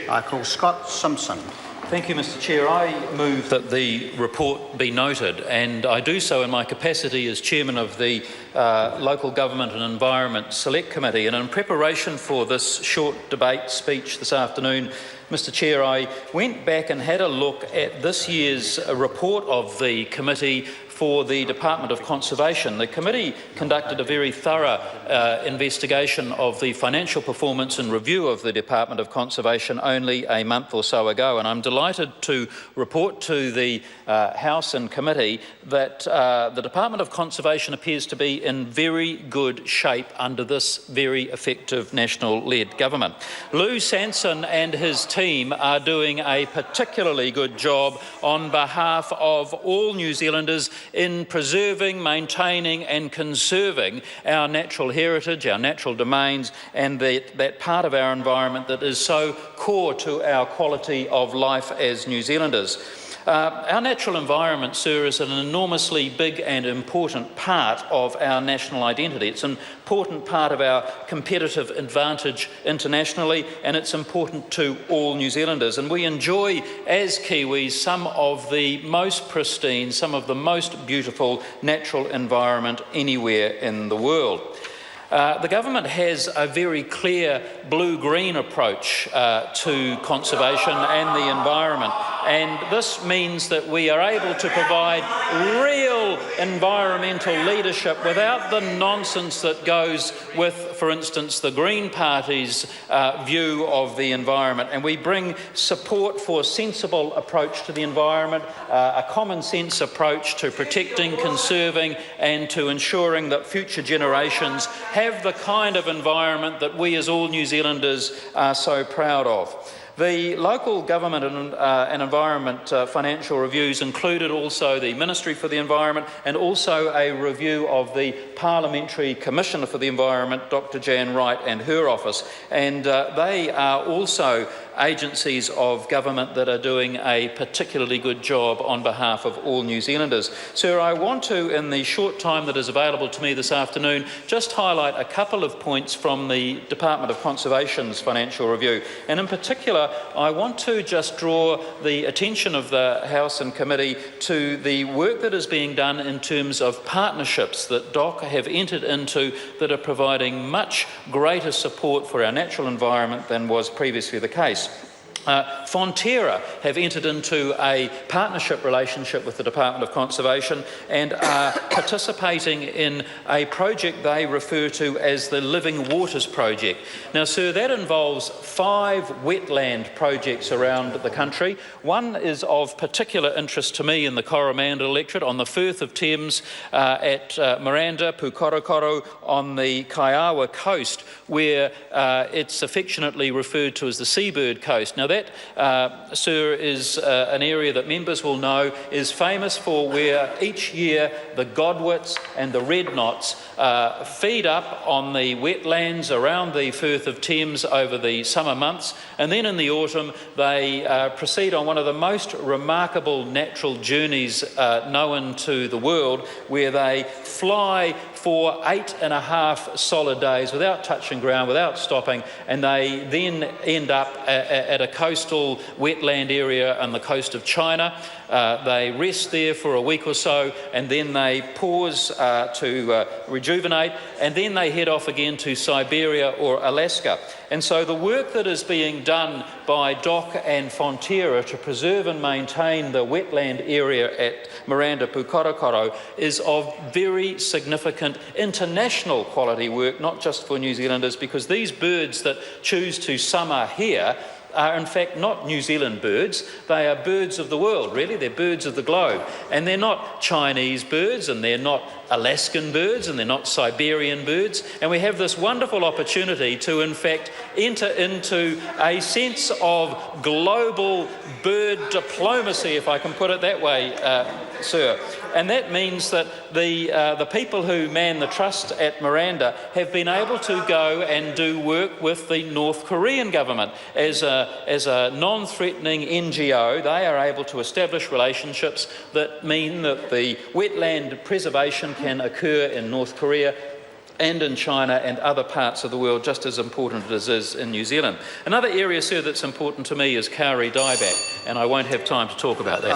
I call Scott Simpson. Thank you, Mr Chair. I move that the report be noted, and I do so in my capacity as Chairman of the Local Government and Environment Select Committee. And in preparation for this short debate speech this afternoon, Mr Chair, I went back and had a look at this year's report of the committee for the Department of Conservation. The committee conducted a very thorough investigation of the financial performance and review of the Department of Conservation only a month or so ago, and I'm delighted to report to the House and committee that the Department of Conservation appears to be in very good shape under this very effective national-led government. Lou Sanson and his team are doing a particularly good job on behalf of all New Zealanders in preserving, maintaining and conserving our natural heritage, our natural domains, and that part of our environment that is so core to our quality of life as New Zealanders. Our natural environment, sir, is an enormously big and important part of our national identity. It's an important part of our competitive advantage internationally, and it's important to all New Zealanders. And we enjoy, as Kiwis, some of the most pristine, some of the most beautiful natural environment anywhere in the world. The government has a very clear blue-green approach to conservation and the environment, and this means that we are able to provide real environmental leadership without the nonsense that goes with, for instance, the Green Party's view of the environment. And we bring support for a sensible approach to the environment, a common sense approach to protecting, conserving and to ensuring that future generations have the kind of environment that we as all New Zealanders are so proud of. The local government and environment financial reviews included also the Ministry for the Environment and also a review of the Parliamentary Commissioner for the Environment, Dr Jan Wright, and her office. And they are also agencies of government that are doing a particularly good job on behalf of all New Zealanders. Sir, I want to, in the short time that is available to me this afternoon, just highlight a couple of points from the Department of Conservation's financial review. And in particular, I want to just draw the attention of the House and Committee to the work that is being done in terms of partnerships that DOC have entered into that are providing much greater support for our natural environment than was previously the case. Fonterra have entered into a partnership relationship with the Department of Conservation and are participating in a project they refer to as the Living Waters Project. Now, sir, that involves 5 wetland projects around the country. One is of particular interest to me in the Coromandel electorate on the Firth of Thames at Miranda, Pukorokoro on the Kaiawa coast, where it's affectionately referred to as the Seabird Coast. Now, that, sir, is an area that members will know is famous for where each year the godwits and the red knots feed up on the wetlands around the Firth of Thames over the summer months, and then in the autumn they proceed on one of the most remarkable natural journeys known to the world, where they fly for 8.5 solid days without touching ground, without stopping, and they then end up at a coastal wetland area on the coast of China. They rest there for a week or so, and then they pause to rejuvenate, and then they head off again to Siberia or Alaska. And so the work that is being done by DOC and Fonterra to preserve and maintain the wetland area at Miranda Pukorokoro is of very significant international quality work, not just for New Zealanders, because these birds that choose to summer here are in fact not New Zealand birds, they are birds of the world, really. They're birds of the globe. And they're not Chinese birds, and they're not Alaskan birds, and they're not Siberian birds. And we have this wonderful opportunity to in fact enter into a sense of global bird diplomacy, if I can put it that way, sir. And that means that the people who man the trust at Miranda have been able to go and do work with the North Korean government. As a non-threatening NGO, they are able to establish relationships that mean that the wetland preservation can occur in North Korea and in China and other parts of the world, just as important as it is in New Zealand. Another area, sir, that's important to me is Kauri dieback, and I won't have time to talk about that.